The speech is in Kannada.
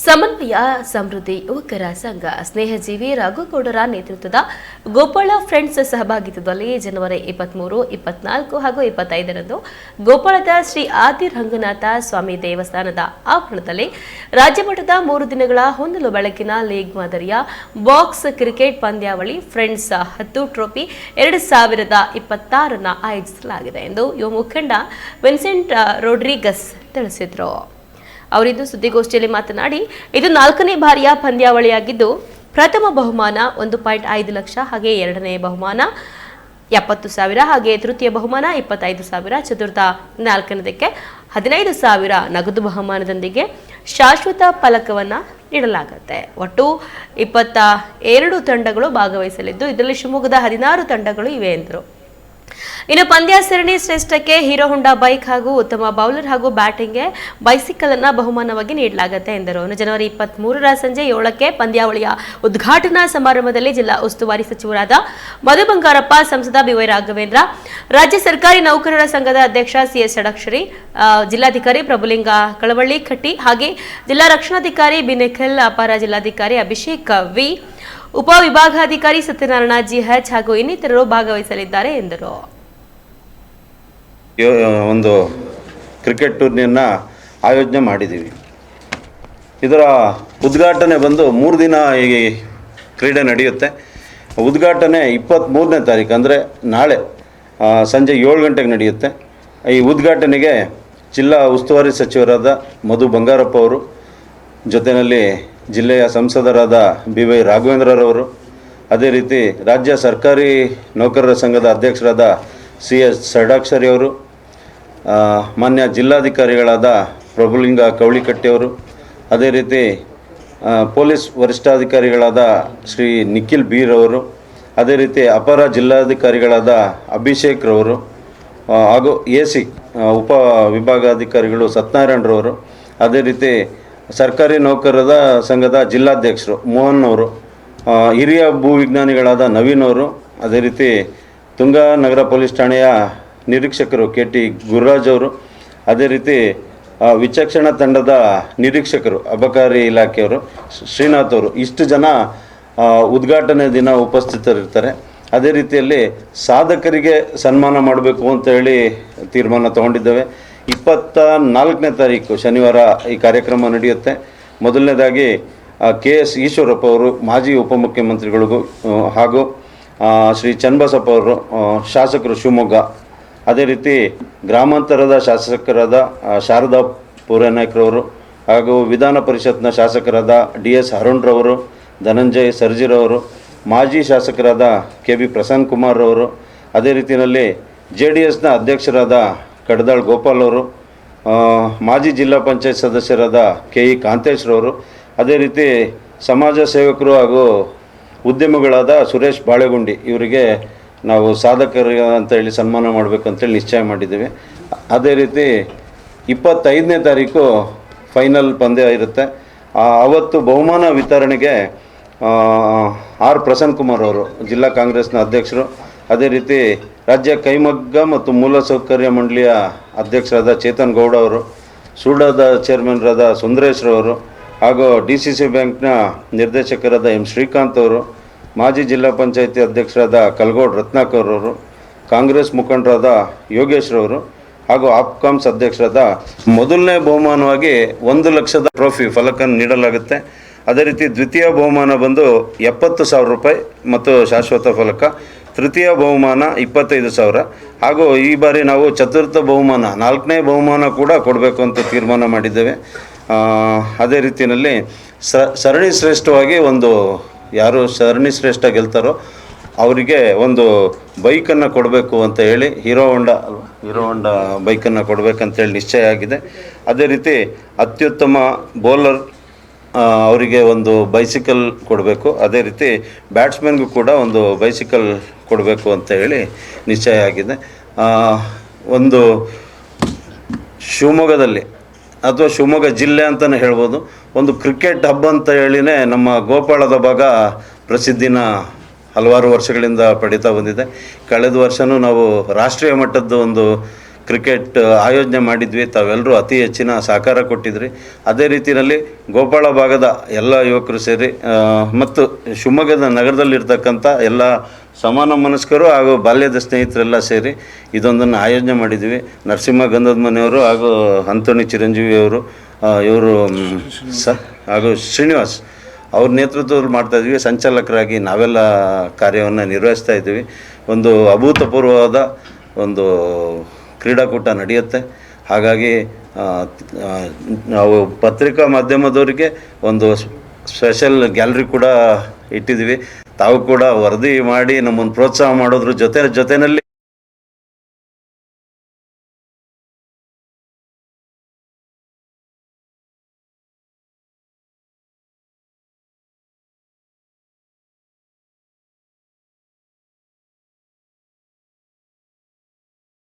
ಸಮನ್ವಯ ಸಮೃದ್ಧಿ ಯುವಕರ ಸಂಘ ಸ್ನೇಹಜೀವಿ ರಘುಗೌಡರ ನೇತೃತ್ವದ ಗೋಪಾಳ ಫ್ರೆಂಡ್ಸ್ ಸಹಭಾಗಿತ್ವದಲ್ಲಿ ಜನವರಿ 23, 24 ಹಾಗೂ 25ರಂದು ಗೋಪಾಳದ ಶ್ರೀ ಆದಿ ರಂಗನಾಥ ಸ್ವಾಮಿ ದೇವಸ್ಥಾನದ ಆವರಣದಲ್ಲಿ ರಾಜ್ಯಮಟ್ಟದ 3 ದಿನಗಳ ಹೊನ್ನಲು ಬೆಳಕಿನ ಲೀಗ್ ಮಾದರಿಯ ಬಾಕ್ಸ್ ಕ್ರಿಕೆಟ್ ಪಂದ್ಯಾವಳಿ ಫ್ರೆಂಡ್ಸ್ 10 ಟ್ರೋಫಿ 2026 ಆಯೋಜಿಸಲಾಗಿದೆ ಎಂದು ಯುವ ಮುಖಂಡ ವಿನ್ಸೆಂಟ್ ರೋಡ್ರಿಗಸ್ ತಿಳಿಸಿದರು. ಅವರಿದ್ದು ಸುದ್ದಿಗೋಷ್ಠಿಯಲ್ಲಿ ಮಾತನಾಡಿ, ಇದು 4ನೇ ಬಾರಿಯ ಪಂದ್ಯಾವಳಿಯಾಗಿದ್ದು ಪ್ರಥಮ ಬಹುಮಾನ 1.5 ಲಕ್ಷ, ಹಾಗೆ ಎರಡನೇ ಬಹುಮಾನ 70,000, ಹಾಗೆ ತೃತೀಯ ಬಹುಮಾನ 25,000, ಚತುರ್ಥ 4ನೇದಕ್ಕೆ 15,000 ನಗದು ಬಹುಮಾನದೊಂದಿಗೆ ಶಾಶ್ವತ ಫಲಕವನ್ನು ನೀಡಲಾಗುತ್ತೆ. ಒಟ್ಟು 22 ತಂಡಗಳು ಭಾಗವಹಿಸಲಿದ್ದು ಇದರಲ್ಲಿ ಶಿವಮೊಗ್ಗದ 16 ತಂಡಗಳು ಇವೆ ಎಂದರು. ಇನ್ನು ಪಂದ್ಯಾಚರಣೆ ಶ್ರೇಷ್ಠಕ್ಕೆ ಹೀರೋ ಹೊಂಡಾ ಬೈಕ್ ಹಾಗೂ ಉತ್ತಮ ಬೌಲರ್ ಹಾಗೂ ಬ್ಯಾಟಿಂಗ್ಗೆ ಬೈಸಿಕಲ್ ಅನ್ನು ಬಹುಮಾನವಾಗಿ ನೀಡಲಾಗುತ್ತೆ ಎಂದರು. ಜನವರಿ 23ರ ಸಂಜೆ 7ಕ್ಕೆ ಪಂದ್ಯಾವಳಿಯ ಉದ್ಘಾಟನಾ ಸಮಾರಂಭದಲ್ಲಿ ಜಿಲ್ಲಾ ಉಸ್ತುವಾರಿ ಸಚಿವರಾದ ಮಧು ಬಂಗಾರಪ್ಪ, ಸಂಸದ BY ರಾಘವೇಂದ್ರ, ರಾಜ್ಯ ಸರ್ಕಾರಿ ನೌಕರರ ಸಂಘದ ಅಧ್ಯಕ್ಷ CS ಷಡಕ್ಷರಿ, ಜಿಲ್ಲಾಧಿಕಾರಿ ಪ್ರಭುಲಿಂಗ ಕಳವಳ್ಳಿ ಕಟ್ಟಿ, ಹಾಗೆ ಜಿಲ್ಲಾ ರಕ್ಷಣಾಧಿಕಾರಿ ಬಿನಿಖಲ್, ಅಪರ ಜಿಲ್ಲಾಧಿಕಾರಿ ಅಭಿಷೇಕ್ V, ಉಪವಿಭಾಗಾಧಿಕಾರಿ ಸತ್ಯನಾರಾಯಣ GH ಹಾಗೂ ಇನ್ನಿತರರು ಭಾಗವಹಿಸಲಿದ್ದಾರೆ ಎಂದರು. ಒಂದು ಕ್ರಿಕೆಟ್ ಟೂರ್ನಿಯನ್ನು ಆಯೋಜನೆ ಮಾಡಿದ್ದೀವಿ. ಇದರ ಉದ್ಘಾಟನೆ ಬಂದು 3 ದಿನ ಈ ಕ್ರೀಡೆ ನಡೆಯುತ್ತೆ. ಉದ್ಘಾಟನೆ 23ನೇ ತಾರೀಕು ಅಂದರೆ ನಾಳೆ ಸಂಜೆ 7 ಗಂಟೆಗೆ ನಡೆಯುತ್ತೆ. ಈ ಉದ್ಘಾಟನೆಗೆ ಜಿಲ್ಲಾ ಉಸ್ತುವಾರಿ ಸಚಿವರಾದ ಮಧು ಬಂಗಾರಪ್ಪ ಅವರು, ಜೊತೆಯಲ್ಲಿ ಜಿಲ್ಲೆಯ ಸಂಸದರಾದ BY ರಾಘವೇಂದ್ರರವರು, ಅದೇ ರೀತಿ ರಾಜ್ಯ ಸರ್ಕಾರಿ ನೌಕರರ ಸಂಘದ ಅಧ್ಯಕ್ಷರಾದ CS ಷಡಕ್ಷರಿ ಅವರು, ಮಾನ್ಯ ಜಿಲ್ಲಾಧಿಕಾರಿಗಳಾದ ಪ್ರಭುಲಿಂಗ ಕವಳಿಕಟ್ಟಿಯವರು, ಅದೇ ರೀತಿ ಪೊಲೀಸ್ ವರಿಷ್ಠಾಧಿಕಾರಿಗಳಾದ ಶ್ರೀ ನಿಖಿಲ್ B ರವರು, ಅದೇ ರೀತಿ ಅಪರ ಜಿಲ್ಲಾಧಿಕಾರಿಗಳಾದ ಅಭಿಷೇಕ್ ರವರು, ಹಾಗೂ AC ಉಪ ವಿಭಾಗಾಧಿಕಾರಿಗಳು ಸತ್ಯನಾರಾಯಣರವರು, ಅದೇ ರೀತಿ ಸರ್ಕಾರಿ ನೌಕರರ ಸಂಘದ ಜಿಲ್ಲಾಧ್ಯಕ್ಷರು ಮೋಹನ್ ಅವರು, ಹಿರಿಯ ಭೂವಿಜ್ಞಾನಿಗಳಾದ ನವೀನ್ ಅವರು, ಅದೇ ರೀತಿ ತುಂಗಾ ನಗರ ಪೊಲೀಸ್ ಠಾಣೆಯ ನಿರೀಕ್ಷಕರು KT ಗುರುರಾಜ್ ಅವರು, ಅದೇ ರೀತಿ ವಿಚಕ್ಷಣ ತಂಡದ ನಿರೀಕ್ಷಕರು ಅಬಕಾರಿ ಇಲಾಖೆಯವರು ಶ್ರೀನಾಥ್ ಅವರು, ಇಷ್ಟು ಜನ ಉದ್ಘಾಟನೆ ದಿನ ಉಪಸ್ಥಿತರಿರ್ತಾರೆ. ಅದೇ ರೀತಿಯಲ್ಲಿ ಸಾಧಕರಿಗೆ ಸನ್ಮಾನ ಮಾಡಬೇಕು ಅಂತ ಹೇಳಿ ತೀರ್ಮಾನ ತಗೊಂಡಿದ್ದೇವೆ. 24ನೇ ತಾರೀಕು ಶನಿವಾರ ಈ ಕಾರ್ಯಕ್ರಮ ನಡೆಯುತ್ತೆ. ಮೊದಲನೇದಾಗಿ KS ಈಶ್ವರಪ್ಪ ಅವರು, ಮಾಜಿ ಉಪಮುಖ್ಯಮಂತ್ರಿಗಳಿಗೂ, ಹಾಗೂ ಶ್ರೀ ಚನ್ನಬಸಪ್ಪ ಅವರು, ಶಾಸಕರು ಶಿವಮೊಗ್ಗ, ಅದೇ ರೀತಿ ಗ್ರಾಮಾಂತರದ ಶಾಸಕರಾದ ಶಾರದಾ ಪೂರನಾಯ್ಕರವರು, ಹಾಗೂ ವಿಧಾನ ಪರಿಷತ್ನ ಶಾಸಕರಾದ DS ಅರುಣ್ರವರು, ಧನಂಜಯ್ ಸರ್ಜಿರವರು, ಮಾಜಿ ಶಾಸಕರಾದ KB ಪ್ರಸನ್ನ ಕುಮಾರ್ ಅವರು, ಅದೇ ರೀತಿಯಲ್ಲಿ JDSನ ಅಧ್ಯಕ್ಷರಾದ ಕಡದಾಳ್ ಗೋಪಾಲ್ ಅವರು, ಮಾಜಿ ಜಿಲ್ಲಾ ಪಂಚಾಯತ್ ಸದಸ್ಯರಾದ KE ಕಾಂತೇಶ್ರವರು, ಅದೇ ರೀತಿ ಸಮಾಜ ಸೇವಕರು ಹಾಗೂ ಉದ್ಯಮಿಗಳಾದ ಸುರೇಶ್ ಬಾಳೆಗುಂಡಿ, ಇವರಿಗೆ ನಾವು ಸಾಧಕರು ಅಂತ ಹೇಳಿ ಸನ್ಮಾನ ಮಾಡಬೇಕು ಅಂತೇಳಿ ನಿಶ್ಚಯ ಮಾಡಿದ್ದೀವಿ. ಅದೇ ರೀತಿ 25ನೇ ತಾರೀಕು ಫೈನಲ್ ಪಂದ್ಯ ಇರುತ್ತೆ. ಅವತ್ತು ಬಹುಮಾನ ವಿತರಣೆಗೆ R ಪ್ರಸನ್ನ ಕುಮಾರ್ ಅವರು, ಜಿಲ್ಲಾ ಕಾಂಗ್ರೆಸ್ನ ಅಧ್ಯಕ್ಷರು, ಅದೇ ರೀತಿ ರಾಜ್ಯ ಕೈಮಗ್ಗ ಮತ್ತು ಮೂಲಸೌಕರ್ಯ ಮಂಡಳಿಯ ಅಧ್ಯಕ್ಷರಾದ ಚೇತನ್ ಗೌಡ ಅವರು, ಸೂಡಾದ ಚೇರ್ಮನ್ರಾದ ಸುಂದರೇಶ್ರವರು, ಹಾಗೂ DCC ಬ್ಯಾಂಕ್ನ ನಿರ್ದೇಶಕರಾದ M ಶ್ರೀಕಾಂತ್ ಅವರು, ಮಾಜಿ ಜಿಲ್ಲಾ ಪಂಚಾಯತಿ ಅಧ್ಯಕ್ಷರಾದ ಕಲ್ಗೋಡ್ ರತ್ನಾಕರ್ ಅವರು, ಕಾಂಗ್ರೆಸ್ ಮುಖಂಡರಾದ ಯೋಗೇಶ್ರವರು, ಹಾಗೂ ಆಪ್ಕಾಮ್ಸ್ ಅಧ್ಯಕ್ಷರಾದ ಮೊದಲನೇ ಬಹುಮಾನವಾಗಿ 1 ಲಕ್ಷದ ಟ್ರೋಫಿ ಫಲಕ ನೀಡಲಾಗುತ್ತೆ. ಅದೇ ರೀತಿ ದ್ವಿತೀಯ ಬಹುಮಾನ ಬಂದು 70,000 ರೂಪಾಯಿ ಮತ್ತು ಶಾಶ್ವತ ಫಲಕ, ತೃತೀಯ ಬಹುಮಾನ 25,000, ಹಾಗೂ ಈ ಬಾರಿ ನಾವು ಚತುರ್ಥ ಬಹುಮಾನ 4ನೇ ಬಹುಮಾನ ಕೂಡ ಕೊಡಬೇಕು ಅಂತ ತೀರ್ಮಾನ ಮಾಡಿದ್ದೇವೆ. ಅದೇ ರೀತಿಯಲ್ಲಿ ಸರಣಿ ಶ್ರೇಷ್ಠವಾಗಿ ಯಾರು ಸರಣಿ ಶ್ರೇಷ್ಠ ಗೆಲ್ತಾರೋ ಅವರಿಗೆ ಒಂದು ಬೈಕನ್ನು ಕೊಡಬೇಕು ಅಂತ ಹೇಳಿ ಹೀರೋ ಹೊಂಡಾ ಬೈಕನ್ನು ಕೊಡಬೇಕಂತೇಳಿ ನಿಶ್ಚಯ ಆಗಿದೆ. ಅದೇ ರೀತಿ ಅತ್ಯುತ್ತಮ ಬೌಲರ್ ಅವರಿಗೆ ಒಂದು ಬೈಸಿಕಲ್ ಕೊಡಬೇಕು, ಅದೇ ರೀತಿ ಬ್ಯಾಟ್ಸ್ಮನ್ಗೂ ಕೂಡ ಒಂದು ಬೈಸಿಕಲ್ ಕೊಡಬೇಕು ಅಂತ ಹೇಳಿ ನಿಶ್ಚಯ ಆಗಿದೆ. ಒಂದು ಶಿವಮೊಗ್ಗದಲ್ಲಿ ಅಥವಾ ಶಿವಮೊಗ್ಗ ಜಿಲ್ಲೆ ಅಂತಲೇ ಹೇಳ್ಬೋದು, ಒಂದು ಕ್ರಿಕೆಟ್ ಹಬ್ ಅಂತ ಹೇಳಿನೇ ನಮ್ಮ ಗೋಪಾಳದ ಭಾಗ ಪ್ರಸಿದ್ಧಿನ ಹಲವಾರು ವರ್ಷಗಳಿಂದ ಪಡೀತಾ ಬಂದಿದೆ. ಕಳೆದ ವರ್ಷವೂ ನಾವು ರಾಷ್ಟ್ರೀಯ ಮಟ್ಟದ ಒಂದು ಕ್ರಿಕೆಟ್ ಆಯೋಜನೆ ಮಾಡಿದ್ವಿ. ತಾವೆಲ್ಲರೂ ಅತಿ ಹೆಚ್ಚಿನ ಸಹಕಾರ ಕೊಟ್ಟಿದ್ರಿ. ಅದೇ ರೀತಿಯಲ್ಲಿ ಗೋಪಾಳ ಭಾಗದ ಎಲ್ಲ ಯುವಕರು ಸೇರಿ ಮತ್ತು ಶಿವಮೊಗ್ಗದ ನಗರದಲ್ಲಿರ್ತಕ್ಕಂಥ ಎಲ್ಲ ಸಮಾನ ಮನಸ್ಕರು ಹಾಗೂ ಬಾಲ್ಯದ ಸ್ನೇಹಿತರೆಲ್ಲ ಸೇರಿ ಇದೊಂದನ್ನು ಆಯೋಜನೆ ಮಾಡಿದ್ವಿ. ನರಸಿಂಹ ಗಂಧದ ಮನೆಯವರು ಹಾಗೂ ಅಂಥೋನಿ ಚಿರಂಜೀವಿಯವರು ಇವರು ಹಾಗೂ ಶ್ರೀನಿವಾಸ್ ಅವ್ರ ನೇತೃತ್ವದಲ್ಲಿ ಮಾಡ್ತಾಯಿದ್ವಿ. ಸಂಚಾಲಕರಾಗಿ ನಾವೆಲ್ಲ ಕಾರ್ಯವನ್ನು ನಿರ್ವಹಿಸ್ತಾ ಇದ್ದೀವಿ. ಒಂದು ಅಭೂತಪೂರ್ವವಾದ ಒಂದು ಕ್ರೀಡಾಕೂಟ ನಡೆಯುತ್ತೆ. ಹಾಗಾಗಿ ನಾವು ಪತ್ರಿಕಾ ಮಾಧ್ಯಮದವರಿಗೆ ಒಂದು ಸ್ಪೆಷಲ್ ಗ್ಯಾಲರಿ ಕೂಡ ಇಟ್ಟಿದ್ದೀವಿ. ತಾವು ಕೂಡ ವರದಿ ಮಾಡಿ ನಮ್ಮನ್ನು ಪ್ರೋತ್ಸಾಹ ಮಾಡೋದ್ರ ಜೊತೆಯಲ್ಲಿ